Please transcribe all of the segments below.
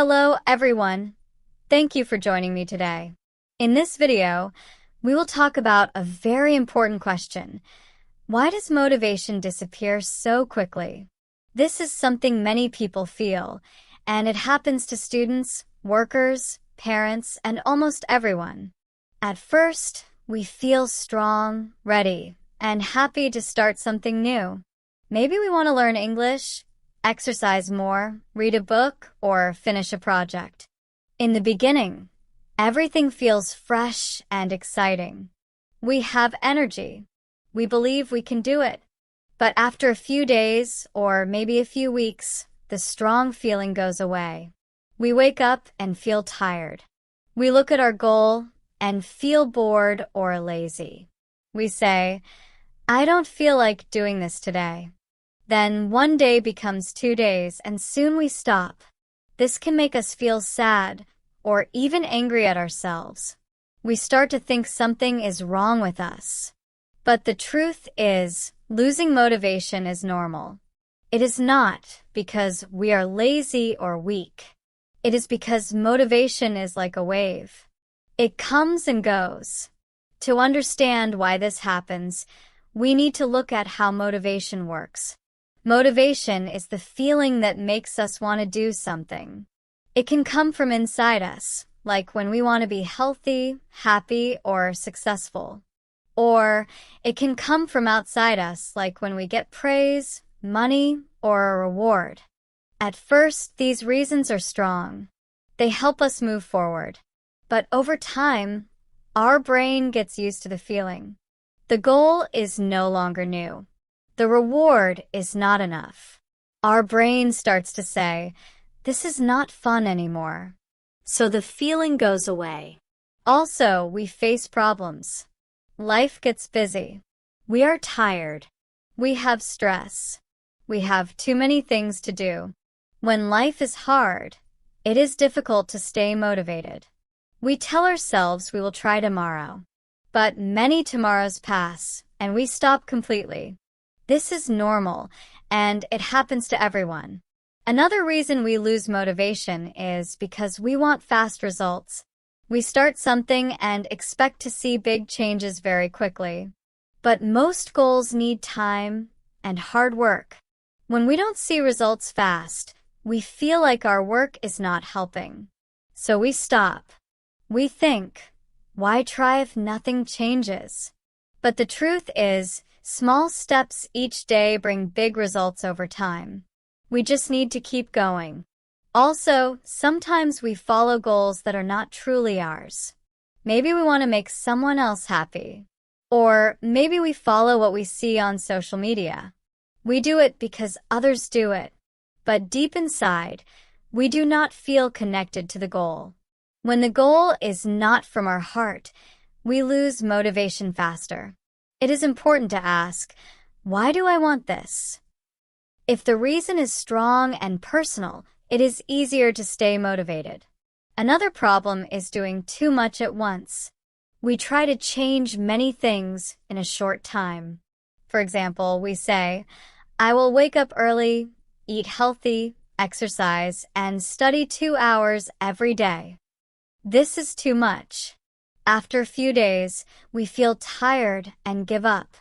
Hello, everyone. Thank you for joining me today. In this video, we will talk about a very important question. Why does motivation disappear so quickly? This is something many people feel, and it happens to students, workers, parents, and almost everyone. At first, we feel strong, ready, and happy to start something new. Maybe we want to learn English, exercise more, read a book, or finish a project. In the beginning, everything feels fresh and exciting. We have energy. We believe we can do it. But after a few days, or maybe a few weeks, the strong feeling goes away. We wake up and feel tired. We look at our goal and feel bored or lazy. We say, "I don't feel like doing this today." Then one day becomes 2 days and soon we stop. This can make us feel sad or even angry at ourselves. We start to think something is wrong with us. But the truth is, losing motivation is normal. It is not because we are lazy or weak. It is because motivation is like a wave. It comes and goes. To understand why this happens, we need to look at how motivation works. Motivation is the feeling that makes us want to do something. It can come from inside us, like when we want to be healthy, happy, or successful. Or it can come from outside us, like when we get praise, money, or a reward. At first, these reasons are strong. They help us move forward. But over time, our brain gets used to the feeling. The goal is no longer new. The reward is not enough. Our brain starts to say, "This is not fun anymore." So the feeling goes away. Also, we face problems. Life gets busy. We are tired. We have stress. We have too many things to do. When life is hard, it is difficult to stay motivated. We tell ourselves we will try tomorrow. But many tomorrows pass, and we stop completely. This is normal, and it happens to everyone. Another reason we lose motivation is because we want fast results. We start something and expect to see big changes very quickly. But most goals need time and hard work. When we don't see results fast, we feel like our work is not helping. So we stop. We think, "Why try if nothing changes?" But the truth is, small steps each day bring big results over time. We just need to keep going. Also, sometimes we follow goals that are not truly ours. Maybe we want to make someone else happy. Or maybe we follow what we see on social media. We do it because others do it. But deep inside, we do not feel connected to the goal. When the goal is not from our heart, we lose motivation faster. It is important to ask, why do I want this? If the reason is strong and personal, it is easier to stay motivated. Another problem is doing too much at once. We try to change many things in a short time. For example, we say, "I will wake up early, eat healthy, exercise, and study 2 hours every day." This is too much. After a few days, we feel tired and give up.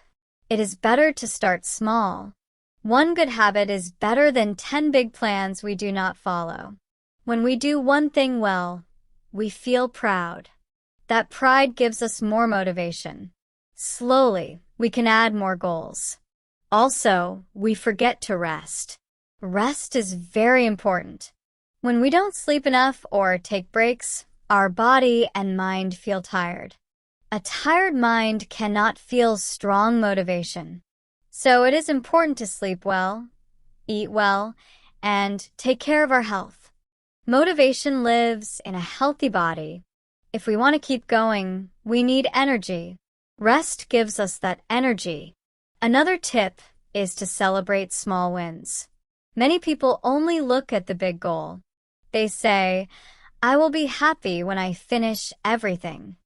It is better to start small. One good habit is better than 10 big plans we do not follow. When we do one thing well, we feel proud. That pride gives us more motivation. Slowly, we can add more goals. Also, we forget to rest. Rest is very important. When we don't sleep enough or take breaks, our body and mind feel tired. A tired mind cannot feel strong motivation. So it is important to sleep well, eat well, and take care of our health. Motivation lives in a healthy body. If we want to keep going, we need energy. Rest gives us that energy. Another tip is to celebrate small wins. Many people only look at the big goal. They say, "I will be happy when I finish everything."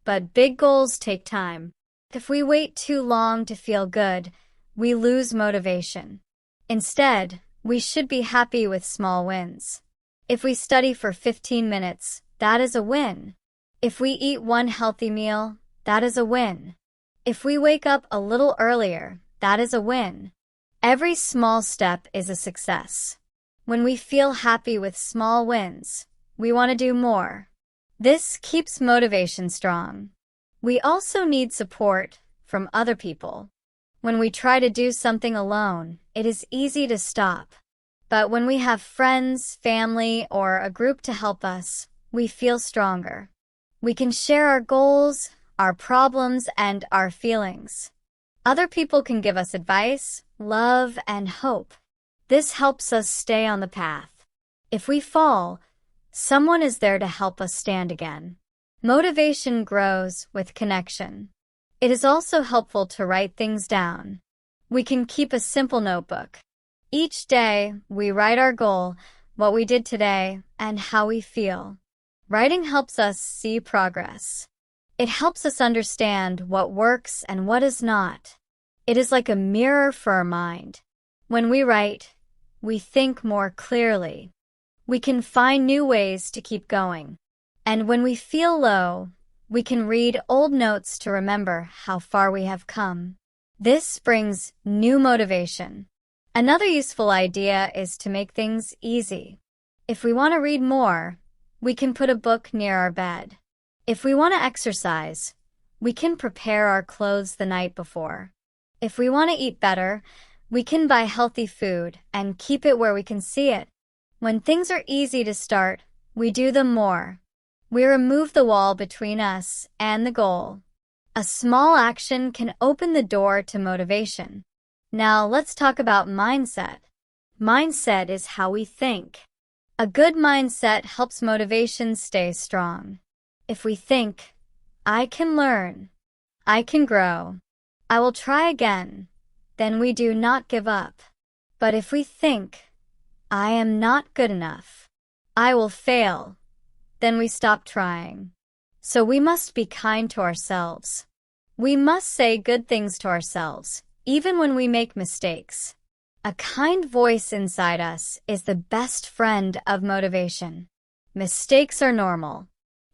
But big goals take time. If we wait too long to feel good, we lose motivation. Instead, we should be happy with small wins. If we study for 15 minutes, that is a win. If we eat one healthy meal, that is a win. If we wake up a little earlier, that is a win. Every small step is a success. When we feel happy with small wins, we want to do more. This keeps motivation strong. We also need support from other people. When we try to do something alone, it is easy to stop. But when we have friends, family, or a group to help us, we feel stronger. We can share our goals, our problems, and our feelings. Other people can give us advice, love, and hope. This helps us stay on the path. If we fall, someone is there to help us stand again. Motivation grows with connection. It is also helpful to write things down. We can keep a simple notebook. Each day, we write our goal, what we did today, and how we feel. Writing helps us see progress. It helps us understand what works and what is not. It is like a mirror for our mind. When we write, we think more clearly. We can find new ways to keep going. And when we feel low, we can read old notes to remember how far we have come. This brings new motivation. Another useful idea is to make things easy. If we want to read more, we can put a book near our bed. If we want to exercise, we can prepare our clothes the night before. If we want to eat better, we can buy healthy food and keep it where we can see it. When things are easy to start, we do them more. We remove the wall between us and the goal. A small action can open the door to motivation. Now let's talk about mindset. Mindset is how we think. A good mindset helps motivation stay strong. If we think, I can learn, I can grow, I will try again, then we do not give up. But if we think, I am not good enough, I will fail, then we stop trying. So we must be kind to ourselves. We must say good things to ourselves, even when we make mistakes. A kind voice inside us is the best friend of motivation. Mistakes are normal.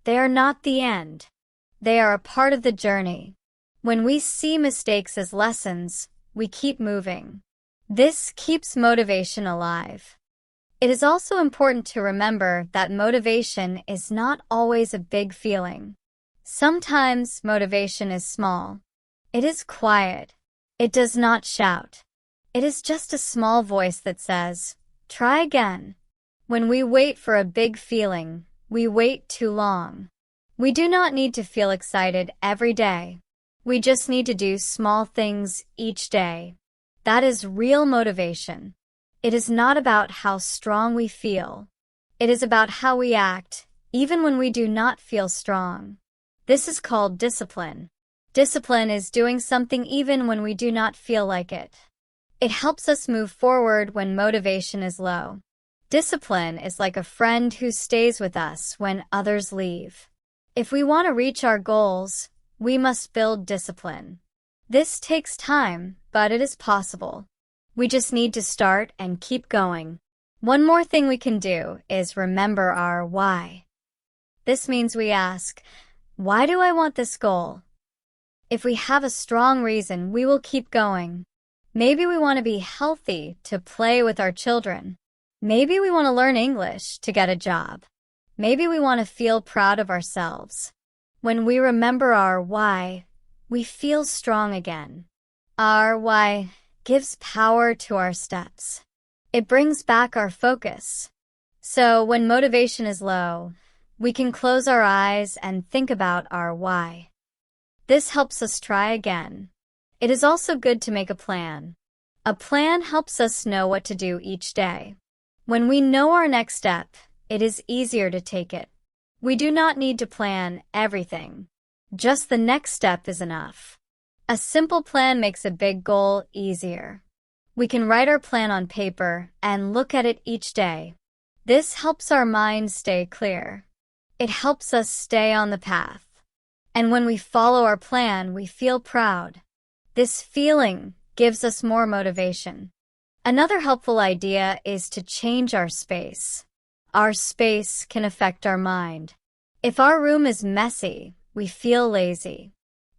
They are not the end. They are a part of the journey. When we see mistakes as lessons, we keep moving. This keeps motivation alive. It is also important to remember that motivation is not always a big feeling. Sometimes motivation is small. It is quiet. It does not shout. It is just a small voice that says, try again. When we wait for a big feeling, we wait too long. We do not need to feel excited every day. We just need to do small things each day. That is real motivation. It is not about how strong we feel. It is about how we act, even when we do not feel strong. This is called discipline. Discipline is doing something even when we do not feel like it. It helps us move forward when motivation is low. Discipline is like a friend who stays with us when others leave. If we want to reach our goals, we must build discipline. This takes time, but it is possible. We just need to start and keep going. One more thing we can do is remember our why. This means we ask, why do I want this goal? If we have a strong reason, we will keep going. Maybe we want to be healthy to play with our children. Maybe we want to learn English to get a job. Maybe we want to feel proud of ourselves. When we remember our why, we feel strong again. Our why gives power to our steps. It brings back our focus. So when motivation is low, we can close our eyes and think about our why. This helps us try again. It is also good to make a plan. A plan helps us know what to do each day. When we know our next step, it is easier to take it. We do not need to plan everything. Just the next step is enough. A simple plan makes a big goal easier. We can write our plan on paper and look at it each day. This helps our mind stay clear. It helps us stay on the path. And when we follow our plan, we feel proud. This feeling gives us more motivation. Another helpful idea is to change our space. Our space can affect our mind. If our room is messy, we feel lazy.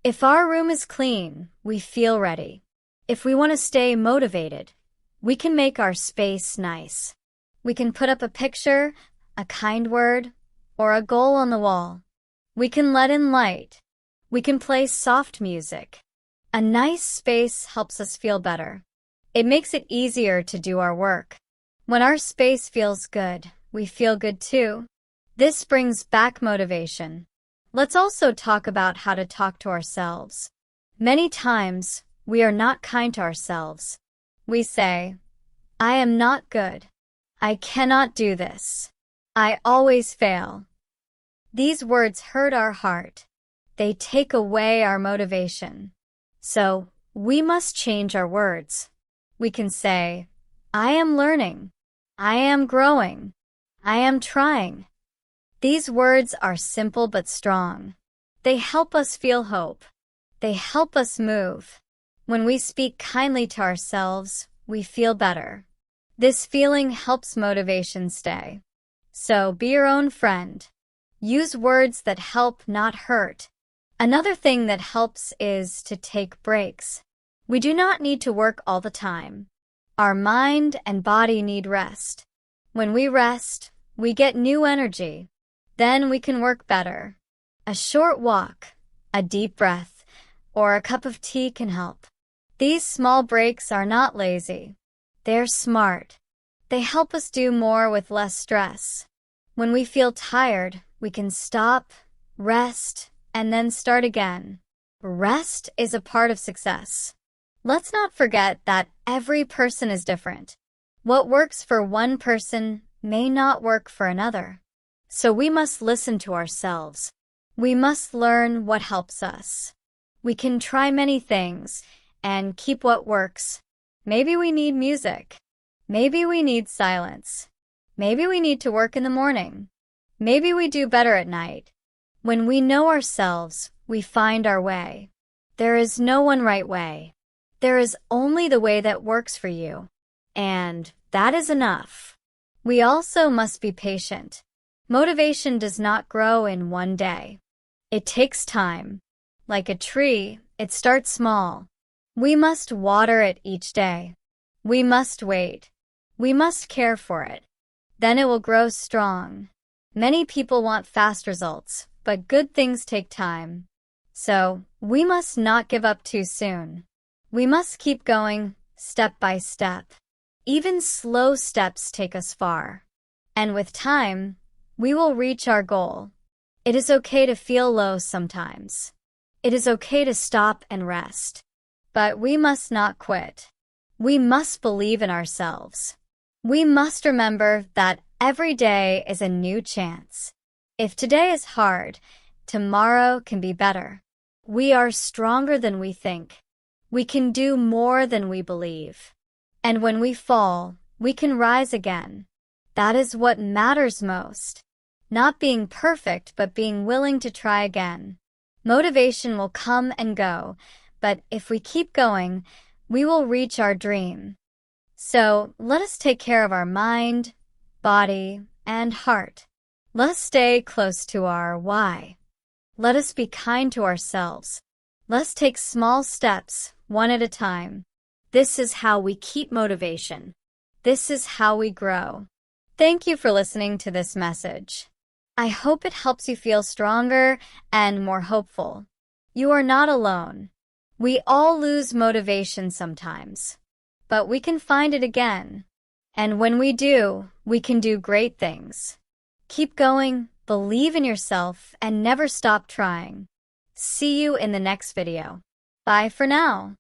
If our room is clean, we feel ready. If we want to stay motivated, we can make our space nice. We can put up a picture, a kind word, or a goal on the wall. We can let in light. We can play soft music. A nice space helps us feel better. It makes it easier to do our work. When our space feels good, we feel good too. This brings back motivation. Let's also talk about how to talk to ourselves. Many times, we are not kind to ourselves. We say, "I am not good. I cannot do this. I always fail." These words hurt our heart. They take away our motivation. So, we must change our words. We can say, "I am learning. I am growing. I am trying." These words are simple but strong. They help us feel hope. They help us move. When we speak kindly to ourselves, we feel better. This feeling helps motivation stay. So be your own friend. Use words that help, not hurt. Another thing that helps is to take breaks. We do not need to work all the time. Our mind and body need rest. When we rest, we get new energy. Then we can work better. A short walk, a deep breath, or a cup of tea can help. These small breaks are not lazy. They're smart. They help us do more with less stress. When we feel tired, we can stop, rest, and then start again. Rest is a part of success. Let's not forget that every person is different. What works for one person may not work for another. So we must listen to ourselves. We must learn what helps us. We can try many things and keep what works. Maybe we need music. Maybe we need silence. Maybe we need to work in the morning. Maybe we do better at night. When we know ourselves, we find our way. There is no one right way. There is only the way that works for you. And that is enough. We also must be patient. Motivation does not grow in one day. It takes time. Like a tree, it starts small. We must water it each day. We must wait. We must care for it. Then it will grow strong. Many people want fast results, but good things take time. So, we must not give up too soon. We must keep going, step by step. Even slow steps take us far. And with time, we will reach our goal. It is okay to feel low sometimes. It is okay to stop and rest. But we must not quit. We must believe in ourselves. We must remember that every day is a new chance. If today is hard, tomorrow can be better. We are stronger than we think. We can do more than we believe. And when we fall, we can rise again. That is what matters most. Not being perfect, but being willing to try again. Motivation will come and go, but if we keep going, we will reach our dream. So let us take care of our mind, body, and heart. Let us stay close to our why. Let us be kind to ourselves. Let's take small steps, one at a time. This is how we keep motivation. This is how we grow. Thank you for listening to this message. I hope it helps you feel stronger and more hopeful. You are not alone. We all lose motivation sometimes, but we can find it again. And when we do, we can do great things. Keep going, believe in yourself, and never stop trying. See you in the next video. Bye for now.